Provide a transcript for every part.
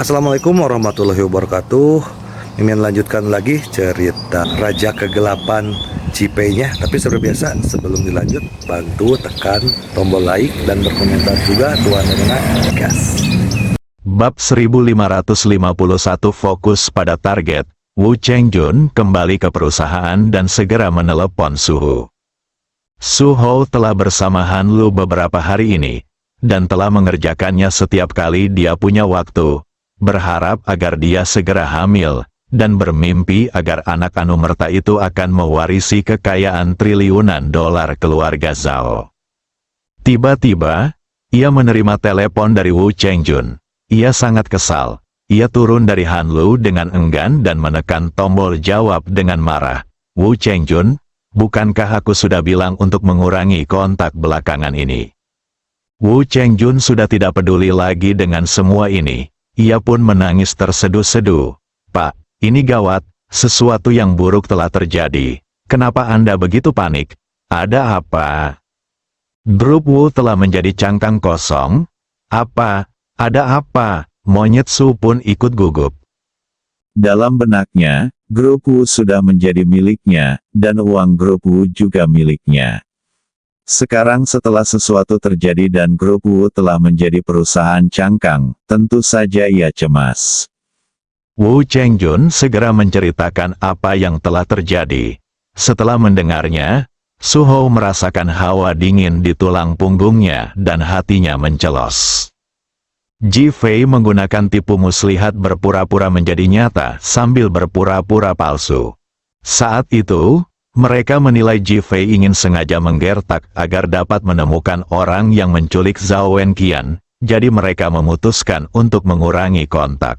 Assalamualaikum warahmatullahi wabarakatuh. Mimin lanjutkan lagi cerita Raja Kegelapan Cipenya. Tapi seperti biasa, sebelum dilanjut, bantu tekan tombol like dan berkomentar juga Tuan Rena gas. Bab 1551 fokus pada target. Wu Chengjun kembali ke perusahaan dan segera menelepon Suhu. Suho telah bersama Han Lu beberapa hari ini, dan telah mengerjakannya setiap kali dia punya waktu, berharap agar dia segera hamil, dan bermimpi agar anak anumerta itu akan mewarisi kekayaan triliunan dolar keluarga Zhao. Tiba-tiba, ia menerima telepon dari Wu Chengjun. Ia sangat kesal. Ia turun dari Han Lu dengan enggan dan menekan tombol jawab dengan marah. Wu Chengjun, bukankah aku sudah bilang untuk mengurangi kontak belakangan ini? Wu Chengjun sudah tidak peduli lagi dengan semua ini. Ia pun menangis terseduh-seduh. Pak, ini gawat, sesuatu yang buruk telah terjadi. Kenapa Anda begitu panik? Ada apa? Grup Wu telah menjadi cangkang kosong? Apa? Ada apa? Monyet Su pun ikut gugup. Dalam benaknya, grup Wu sudah menjadi miliknya, dan uang grup Wu juga miliknya. Sekarang setelah sesuatu terjadi dan grup Wu telah menjadi perusahaan cangkang, tentu saja ia cemas. Wu Chengjun segera menceritakan apa yang telah terjadi. Setelah mendengarnya, Suho merasakan hawa dingin di tulang punggungnya dan hatinya mencelos. Ji Fei menggunakan tipu muslihat berpura-pura menjadi nyata sambil berpura-pura palsu. Saat itu, mereka menilai Ji Fei ingin sengaja menggertak agar dapat menemukan orang yang menculik Zhao Wenqian, jadi mereka memutuskan untuk mengurangi kontak.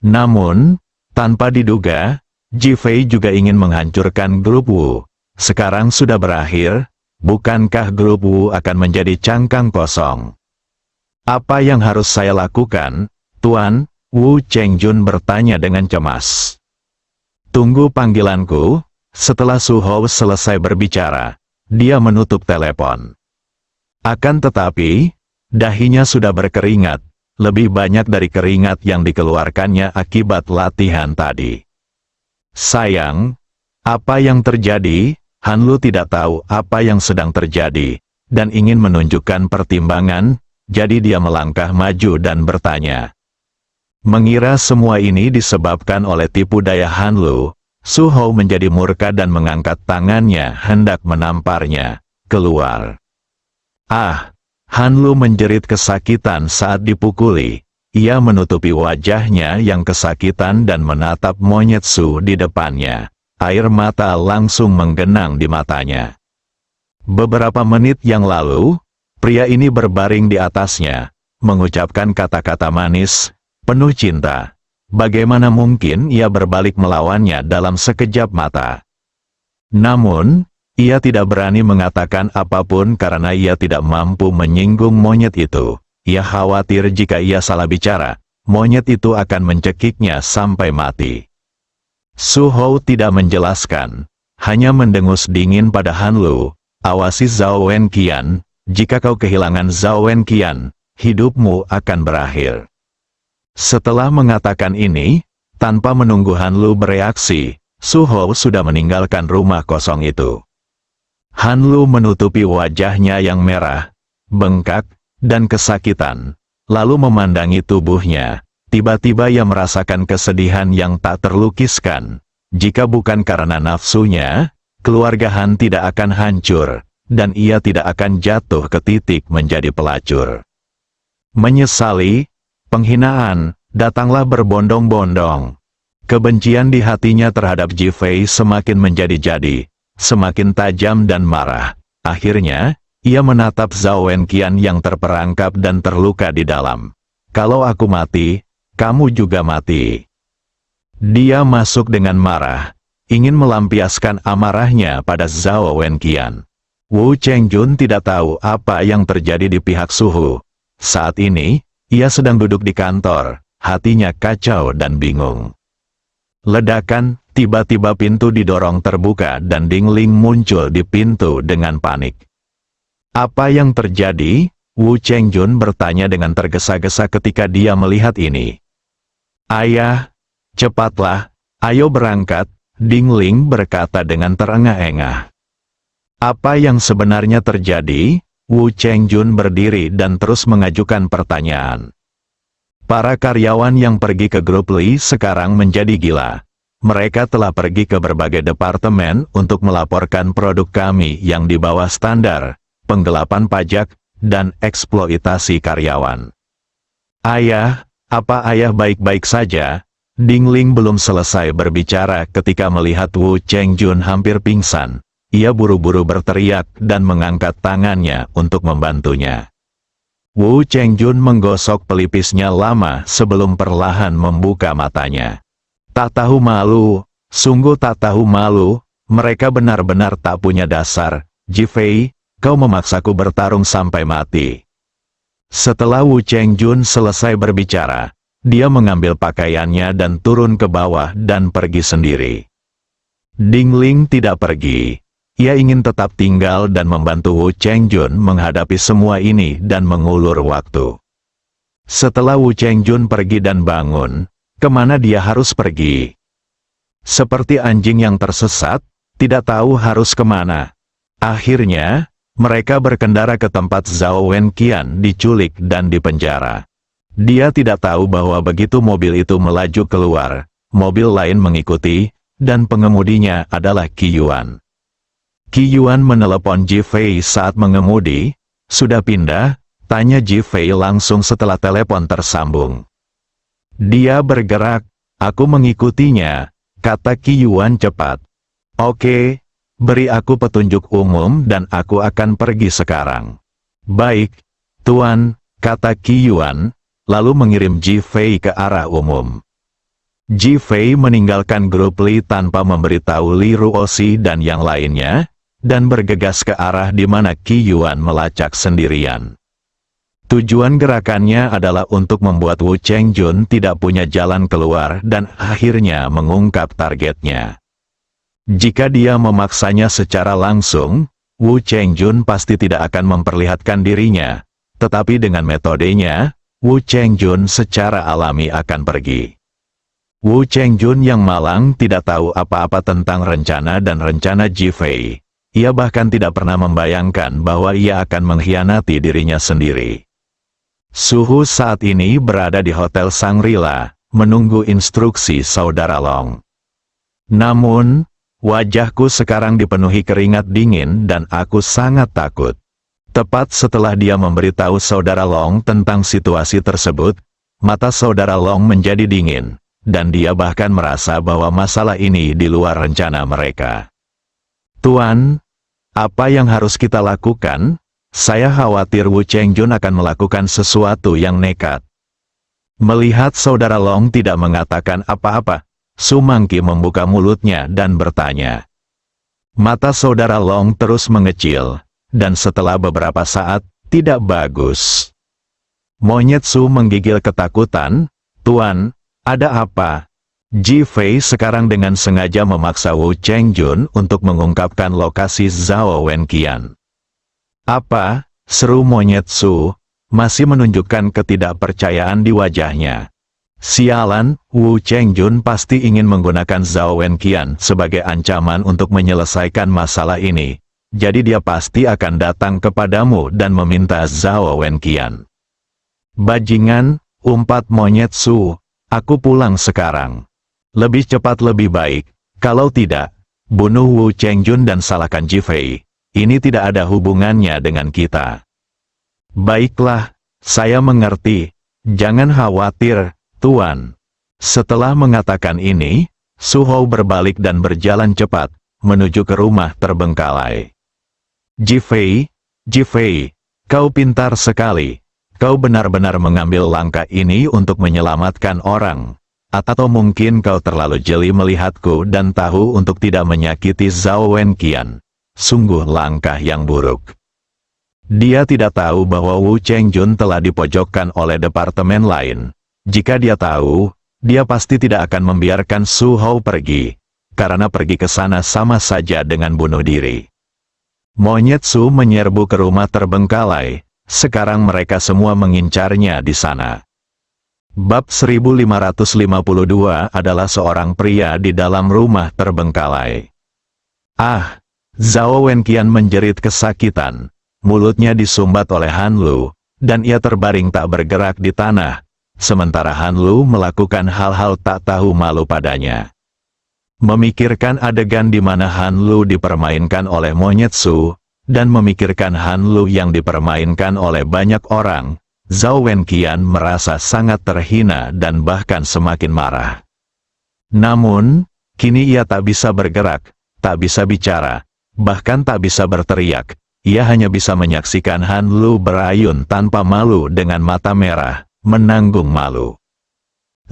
Namun, tanpa diduga, Ji Fei juga ingin menghancurkan grup Wu. Sekarang sudah berakhir, bukankah grup Wu akan menjadi cangkang kosong? Apa yang harus saya lakukan, Tuan? Wu Chengjun bertanya dengan cemas. Tunggu panggilanku. Setelah Suho selesai berbicara, dia menutup telepon. Akan tetapi, dahinya sudah berkeringat, lebih banyak dari keringat yang dikeluarkannya akibat latihan tadi. Sayang, apa yang terjadi? Han Lu tidak tahu apa yang sedang terjadi, dan ingin menunjukkan pertimbangan. Jadi dia melangkah maju dan bertanya. Mengira semua ini disebabkan oleh tipu daya Han Lu, Suho menjadi murka dan mengangkat tangannya hendak menamparnya keluar. Ah! Han Lu menjerit kesakitan saat dipukuli. Ia menutupi wajahnya yang kesakitan dan menatap monyet Su di depannya. Air mata langsung menggenang di matanya. Beberapa menit yang lalu, pria ini berbaring di atasnya, mengucapkan kata-kata manis, penuh cinta. Bagaimana mungkin ia berbalik melawannya dalam sekejap mata? Namun, ia tidak berani mengatakan apapun karena ia tidak mampu menyinggung monyet itu. Ia khawatir jika ia salah bicara, monyet itu akan mencekiknya sampai mati. Suho tidak menjelaskan, hanya mendengus dingin pada Han Lu. Awasi Zhao Wenqian. Jika kau kehilangan Zhao Wenqian, hidupmu akan berakhir. Setelah mengatakan ini, tanpa menunggu Han Lu bereaksi, Suho sudah meninggalkan rumah kosong itu. Han Lu menutupi wajahnya yang merah, bengkak, dan kesakitan, lalu memandangi tubuhnya. Tiba-tiba ia merasakan kesedihan yang tak terlukiskan. Jika bukan karena nafsunya, keluarga Han tidak akan hancur. Dan ia tidak akan jatuh ke titik menjadi pelacur. Menyesali, penghinaan, datanglah berbondong-bondong. Kebencian di hatinya terhadap Ji Fei semakin menjadi-jadi, semakin tajam dan marah. Akhirnya, ia menatap Zhao Wenqian yang terperangkap dan terluka di dalam. Kalau aku mati, kamu juga mati. Dia masuk dengan marah, ingin melampiaskan amarahnya pada Zhao Wenqian. Wu Chengjun tidak tahu apa yang terjadi di pihak Suhu. Saat ini, ia sedang duduk di kantor, hatinya kacau dan bingung. Ledakan, tiba-tiba pintu didorong terbuka dan Ding Ling muncul di pintu dengan panik. Apa yang terjadi? Wu Chengjun bertanya dengan tergesa-gesa ketika dia melihat ini. Ayah, cepatlah, ayo berangkat, Ding Ling berkata dengan terengah-engah. Apa yang sebenarnya terjadi? Wu Chengjun berdiri dan terus mengajukan pertanyaan. Para karyawan yang pergi ke grup Li sekarang menjadi gila. Mereka telah pergi ke berbagai departemen untuk melaporkan produk kami yang di bawah standar, penggelapan pajak, dan eksploitasi karyawan. Ayah, apa ayah baik-baik saja? Ding Ling belum selesai berbicara ketika melihat Wu Chengjun hampir pingsan. Ia buru-buru berteriak dan mengangkat tangannya untuk membantunya. Wu Chengjun menggosok pelipisnya lama sebelum perlahan membuka matanya. Tak tahu malu, sungguh tak tahu malu, mereka benar-benar tak punya dasar. Ji Fei, kau memaksaku bertarung sampai mati. Setelah Wu Chengjun selesai berbicara, dia mengambil pakaiannya dan turun ke bawah dan pergi sendiri. Ding Ling tidak pergi. Ia ingin tetap tinggal dan membantu Wu Chengjun menghadapi semua ini dan mengulur waktu. Setelah Wu Chengjun pergi dan bangun, kemana dia harus pergi? Seperti anjing yang tersesat, tidak tahu harus kemana. Akhirnya, mereka berkendara ke tempat Zhao Wenqian diculik dan dipenjara. Dia tidak tahu bahwa begitu mobil itu melaju keluar, mobil lain mengikuti, dan pengemudinya adalah Qi Yuan. Qi Yuan menelepon Ji Fei saat mengemudi. Sudah pindah? Tanya Ji Fei langsung setelah telepon tersambung. Dia bergerak, aku mengikutinya, kata Qi Yuan cepat. Oke, beri aku petunjuk umum dan aku akan pergi sekarang. Baik, Tuan, kata Qi Yuan, lalu mengirim Ji Fei ke arah umum. Ji Fei meninggalkan grup Li tanpa memberitahu Li Ruoxi dan yang lainnya, dan bergegas ke arah di mana Qi Yuan melacak sendirian. Tujuan gerakannya adalah untuk membuat Wu Chengjun tidak punya jalan keluar dan akhirnya mengungkap targetnya. Jika dia memaksanya secara langsung, Wu Chengjun pasti tidak akan memperlihatkan dirinya, tetapi dengan metodenya, Wu Chengjun secara alami akan pergi. Wu Chengjun yang malang tidak tahu apa-apa tentang rencana dan rencana Ji Fei. Ia bahkan tidak pernah membayangkan bahwa ia akan mengkhianati dirinya sendiri. Suhu saat ini berada di Hotel Shangri-La, menunggu instruksi Saudara Long. Namun, wajahku sekarang dipenuhi keringat dingin dan aku sangat takut. Tepat setelah dia memberitahu Saudara Long tentang situasi tersebut, mata Saudara Long menjadi dingin, dan dia bahkan merasa bahwa masalah ini di luar rencana mereka. Tuan, apa yang harus kita lakukan? Saya khawatir Wu Chengjun akan melakukan sesuatu yang nekat. Melihat Saudara Long tidak mengatakan apa-apa, Su Mangqi membuka mulutnya dan bertanya. Mata Saudara Long terus mengecil. Dan setelah beberapa saat, tidak bagus. Monyet Su menggigil ketakutan. Tuan, ada apa? Ji Fei sekarang dengan sengaja memaksa Wu Chengjun untuk mengungkapkan lokasi Zhao Wenqian. Apa? Seru Monyet Su, masih menunjukkan ketidakpercayaan di wajahnya. Sialan, Wu Chengjun pasti ingin menggunakan Zhao Wenqian sebagai ancaman untuk menyelesaikan masalah ini. Jadi dia pasti akan datang kepadamu dan meminta Zhao Wenqian. Bajingan, umpat Monyet Su, aku pulang sekarang. Lebih cepat lebih baik, kalau tidak, bunuh Wu Chengjun dan salahkan Ji Fei. Ini tidak ada hubungannya dengan kita. Baiklah, saya mengerti, jangan khawatir, Tuan. Setelah mengatakan ini, Su Hou berbalik dan berjalan cepat, menuju ke rumah terbengkalai. Ji Fei, kau pintar sekali. Kau benar-benar mengambil langkah ini untuk menyelamatkan orang. Atau mungkin kau terlalu jeli melihatku dan tahu untuk tidak menyakiti Zhao Wenqian. Sungguh langkah yang buruk. Dia tidak tahu bahwa Wu Chengjun telah dipojokkan oleh departemen lain. Jika dia tahu, dia pasti tidak akan membiarkan Su Hou pergi. Karena pergi ke sana sama saja dengan bunuh diri. Monyet Su menyerbu ke rumah terbengkalai, sekarang mereka semua mengincarnya di sana. Bab 1552 adalah seorang pria di dalam rumah terbengkalai. Ah! Zhao Wenqian menjerit kesakitan. Mulutnya disumbat oleh Han Lu, dan ia terbaring tak bergerak di tanah, sementara Han Lu melakukan hal-hal tak tahu malu padanya. Memikirkan adegan di mana Han Lu dipermainkan oleh monyet Su, dan memikirkan Han Lu yang dipermainkan oleh banyak orang, Zhao Wenqian merasa sangat terhina dan bahkan semakin marah. Namun, kini ia tak bisa bergerak, tak bisa bicara, bahkan tak bisa berteriak. Ia hanya bisa menyaksikan Han Lu berayun tanpa malu dengan mata merah, menanggung malu.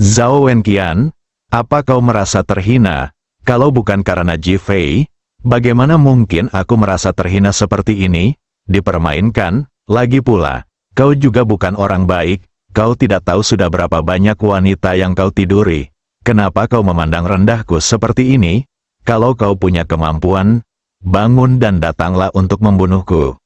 Zhao Wenqian, apa kau merasa terhina? Kalau bukan karena Ji Fei, bagaimana mungkin aku merasa terhina seperti ini? Dipermainkan, lagi pula, kau juga bukan orang baik, kau tidak tahu sudah berapa banyak wanita yang kau tiduri. Kenapa kau memandang rendahku seperti ini? Kalau kau punya kemampuan, bangun dan datanglah untuk membunuhku.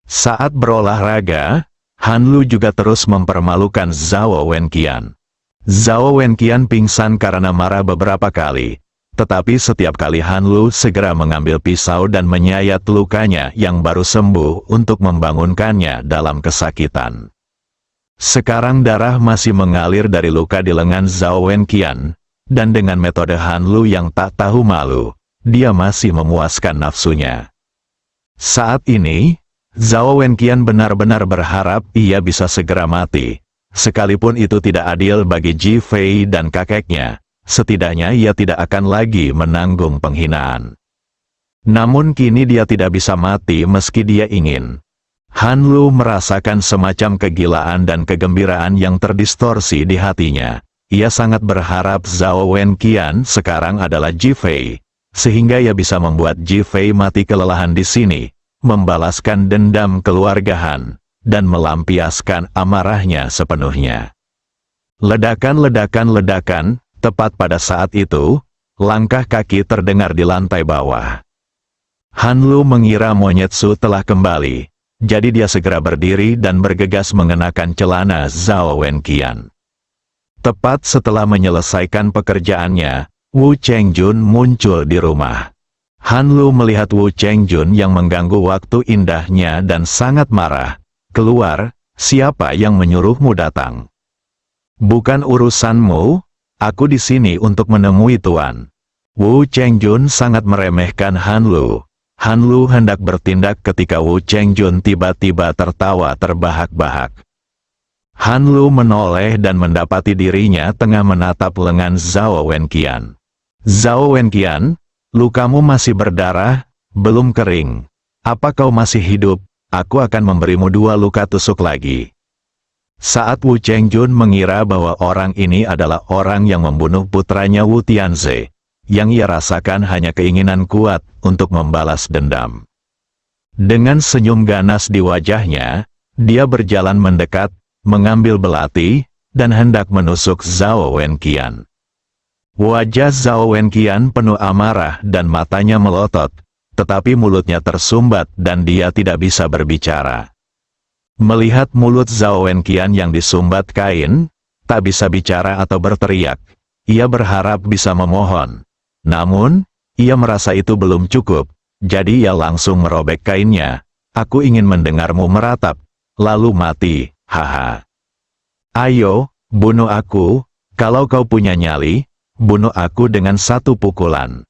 Saat berolahraga, Han Lu juga terus mempermalukan Zhao Wenqian. Zhao Wenqian pingsan karena marah beberapa kali. Tetapi setiap kali Han Lu segera mengambil pisau dan menyayat lukanya yang baru sembuh untuk membangunkannya dalam kesakitan. Sekarang darah masih mengalir dari luka di lengan Zhao Wenqian, dan dengan metode Han Lu yang tak tahu malu, dia masih memuaskan nafsunya. Saat ini, Zhao Wenqian benar-benar berharap ia bisa segera mati, sekalipun itu tidak adil bagi Ji Fei dan kakeknya. Setidaknya ia tidak akan lagi menanggung penghinaan. Namun kini dia tidak bisa mati meski dia ingin. Han Lu merasakan semacam kegilaan dan kegembiraan yang terdistorsi di hatinya. Ia sangat berharap Zhao Wenqian sekarang adalah Ji Fei, sehingga ia bisa membuat Ji Fei mati kelelahan di sini, membalaskan dendam keluarga Han, dan melampiaskan amarahnya sepenuhnya. Ledakan. Tepat pada saat itu, langkah kaki terdengar di lantai bawah. Han Lu mengira monyet Su telah kembali, jadi dia segera berdiri dan bergegas mengenakan celana Zhao Wenqian. Tepat setelah menyelesaikan pekerjaannya, Wu Chengjun muncul di rumah. Han Lu melihat Wu Chengjun yang mengganggu waktu indahnya dan sangat marah. Keluar, siapa yang menyuruhmu datang? Bukan urusanmu. Aku di sini untuk menemui Tuan. Wu Chengjun sangat meremehkan Han Lu. Han Lu hendak bertindak ketika Wu Chengjun tiba-tiba tertawa terbahak-bahak. Han Lu menoleh dan mendapati dirinya tengah menatap lengan Zhao Wenqian. Zhao Wenqian, lukamu masih berdarah, belum kering. Apa kau masih hidup? Aku akan memberimu 2 luka tusuk lagi. Saat Wu Chengjun mengira bahwa orang ini adalah orang yang membunuh putranya Wu Tianze, yang ia rasakan hanya keinginan kuat untuk membalas dendam. Dengan senyum ganas di wajahnya, dia berjalan mendekat, mengambil belati, dan hendak menusuk Zhao Wenqian. Wajah Zhao Wenqian penuh amarah dan matanya melotot, tetapi mulutnya tersumbat dan dia tidak bisa berbicara. Melihat mulut Zhao Wenqian yang disumbat kain, tak bisa bicara atau berteriak, ia berharap bisa memohon. Namun, ia merasa itu belum cukup, jadi ia langsung merobek kainnya. Aku ingin mendengarmu meratap, lalu mati, haha. Ayo, bunuh aku, kalau kau punya nyali, bunuh aku dengan 1 pukulan.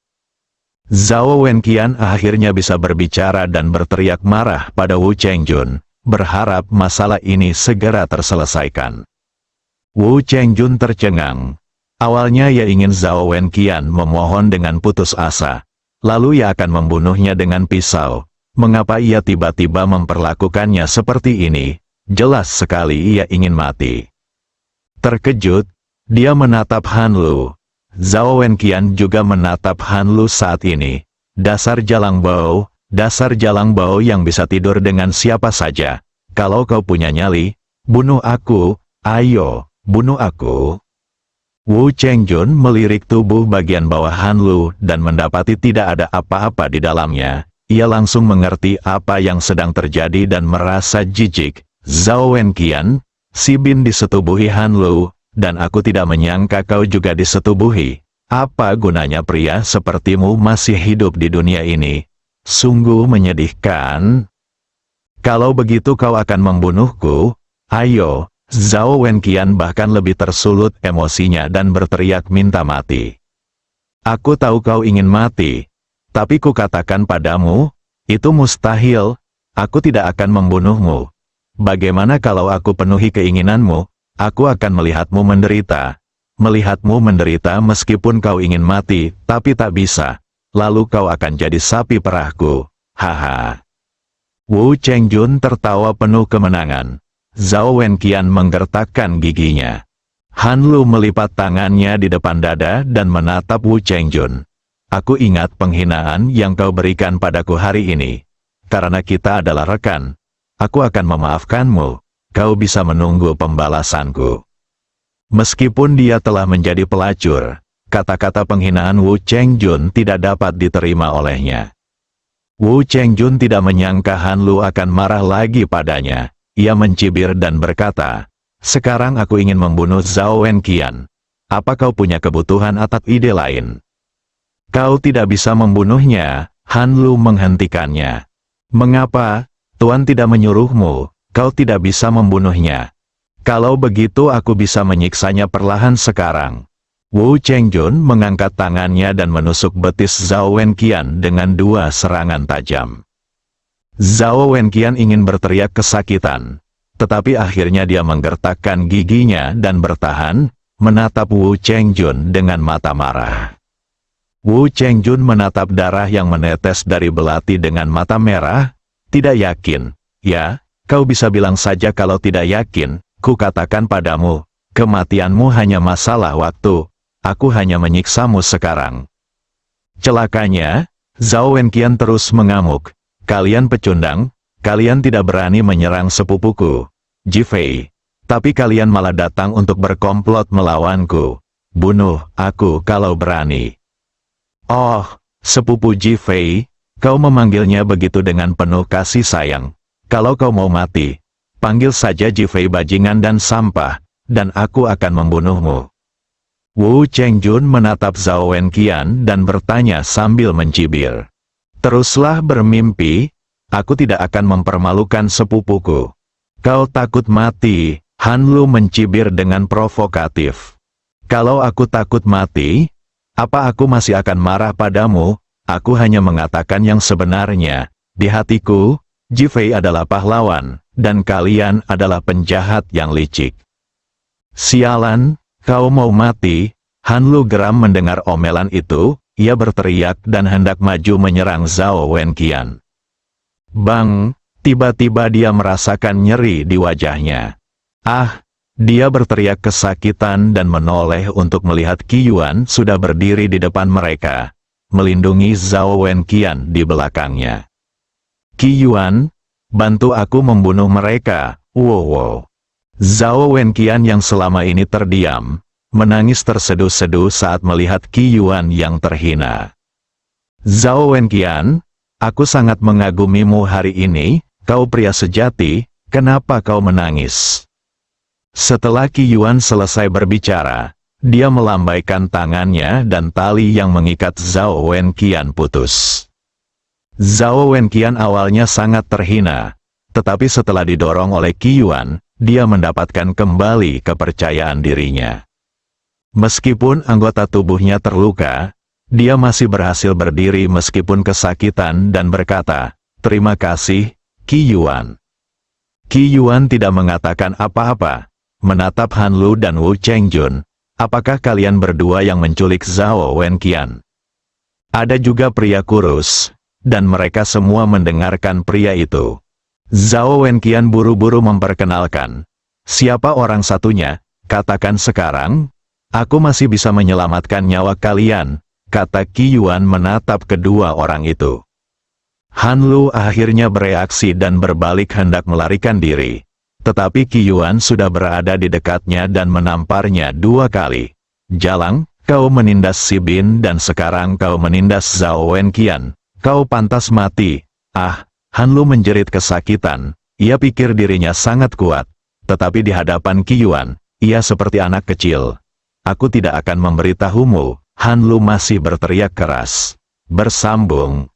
Zhao Wenqian akhirnya bisa berbicara dan berteriak marah pada Wu Chengjun, berharap masalah ini segera terselesaikan. Wu Chengjun tercengang. Awalnya ia ingin Zhao Wenqian memohon dengan putus asa, lalu ia akan membunuhnya dengan pisau. Mengapa ia tiba-tiba memperlakukannya seperti ini? Jelas sekali ia ingin mati. Terkejut, dia menatap Han Lu. Zhao Wenqian juga menatap Han Lu saat ini. Dasar jalang bau yang bisa tidur dengan siapa saja. Kalau kau punya nyali, bunuh aku, ayo, bunuh aku. Wu Chengjun melirik tubuh bagian bawah Han Lu dan mendapati tidak ada apa-apa di dalamnya. Ia langsung mengerti apa yang sedang terjadi dan merasa jijik. Zhao Wenqian, si Bin disetubuhi Han Lu, dan aku tidak menyangka kau juga disetubuhi. Apa gunanya pria sepertimu masih hidup di dunia ini? Sungguh menyedihkan. Kalau begitu kau akan membunuhku? Ayo. Zhao Wenqian bahkan lebih tersulut emosinya dan berteriak minta mati. Aku tahu kau ingin mati, tapi kukatakan padamu, itu mustahil. Aku tidak akan membunuhmu. Bagaimana kalau aku penuhi keinginanmu? Aku akan melihatmu menderita. Melihatmu menderita meskipun kau ingin mati, tapi tak bisa. Lalu kau akan jadi sapi perahku. Haha. Wu Chengjun tertawa penuh kemenangan. Zhao Wenqian menggertakkan giginya. Han Lu melipat tangannya di depan dada dan menatap Wu Chengjun. Aku ingat penghinaan yang kau berikan padaku hari ini. Karena kita adalah rekan, aku akan memaafkanmu. Kau bisa menunggu pembalasanku. Meskipun dia telah menjadi pelacur, kata-kata penghinaan Wu Chengjun tidak dapat diterima olehnya. Wu Chengjun tidak menyangka Han Lu akan marah lagi padanya. Ia mencibir dan berkata, sekarang aku ingin membunuh Zhao Wenqian. Apa kau punya kebutuhan atau ide lain? Kau tidak bisa membunuhnya. Han Lu menghentikannya. Mengapa? Tuan tidak menyuruhmu. Kau tidak bisa membunuhnya. Kalau begitu aku bisa menyiksanya perlahan sekarang. Wu Chengjun mengangkat tangannya dan menusuk betis Zhao Wenqian dengan 2 serangan tajam. Zhao Wenqian ingin berteriak kesakitan, tetapi akhirnya dia menggertakkan giginya dan bertahan, menatap Wu Chengjun dengan mata marah. Wu Chengjun menatap darah yang menetes dari belati dengan mata merah, tidak yakin. Ya, kau bisa bilang saja kalau tidak yakin, ku katakan padamu, kematianmu hanya masalah waktu, aku hanya menyiksamu sekarang. Celakanya, Zhao Wenqian terus mengamuk. Kalian pecundang, kalian tidak berani menyerang sepupuku, Jifei. Tapi kalian malah datang untuk berkomplot melawanku. Bunuh aku kalau berani. Oh, sepupu Jifei, kau memanggilnya begitu dengan penuh kasih sayang. Kalau kau mau mati, panggil saja Jifei bajingan dan sampah, dan aku akan membunuhmu. Wu Chengjun menatap Zhao Wenqian dan bertanya sambil mencibir. Teruslah bermimpi, aku tidak akan mempermalukan sepupuku. Kau takut mati, Han Lu mencibir dengan provokatif. Kalau aku takut mati, apa aku masih akan marah padamu? Aku hanya mengatakan yang sebenarnya. Di hatiku, Jifei adalah pahlawan, dan kalian adalah penjahat yang licik. Sialan, kau mau mati? Han Lu geram mendengar omelan itu. Ia berteriak dan hendak maju menyerang Zhao Wenqian. Bang, tiba-tiba dia merasakan nyeri di wajahnya. Ah, dia berteriak kesakitan dan menoleh untuk melihat Qi Yuan sudah berdiri di depan mereka, melindungi Zhao Wenqian di belakangnya. Qi Yuan, bantu aku membunuh mereka. Wow. Zhao Wenqian yang selama ini terdiam, menangis terseduh-seduh saat melihat Qi Yuan yang terhina. Zhao Wenqian, aku sangat mengagumimu hari ini, kau pria sejati, kenapa kau menangis? Setelah Qi Yuan selesai berbicara, dia melambaikan tangannya dan tali yang mengikat Zhao Wenqian putus. Zhao Wenqian awalnya sangat terhina, tetapi setelah didorong oleh Qi Yuan, dia mendapatkan kembali kepercayaan dirinya. Meskipun anggota tubuhnya terluka, dia masih berhasil berdiri meskipun kesakitan dan berkata, terima kasih, Qi Yuan. Qi Yuan tidak mengatakan apa-apa, menatap Han Lu dan Wu Chengjun. Apakah kalian berdua yang menculik Zhao Wenqian? Ada juga pria kurus, dan mereka semua mendengarkan pria itu. Zhao Wenqian buru-buru memperkenalkan. Siapa orang satunya? Katakan sekarang. Aku masih bisa menyelamatkan nyawa kalian, kata Qi Yuan menatap kedua orang itu. Han Lu akhirnya bereaksi dan berbalik hendak melarikan diri. Tetapi Qi Yuan sudah berada di dekatnya dan menamparnya 2 kali. Jalang, kau menindas Si Bin dan sekarang kau menindas Zhao Wenqian. Kau pantas mati. Ah, Han Lu menjerit kesakitan. Ia pikir dirinya sangat kuat. Tetapi di hadapan Qi Yuan, Ia seperti anak kecil. Aku tidak akan memberitahumu, Han Lu masih berteriak keras. Bersambung,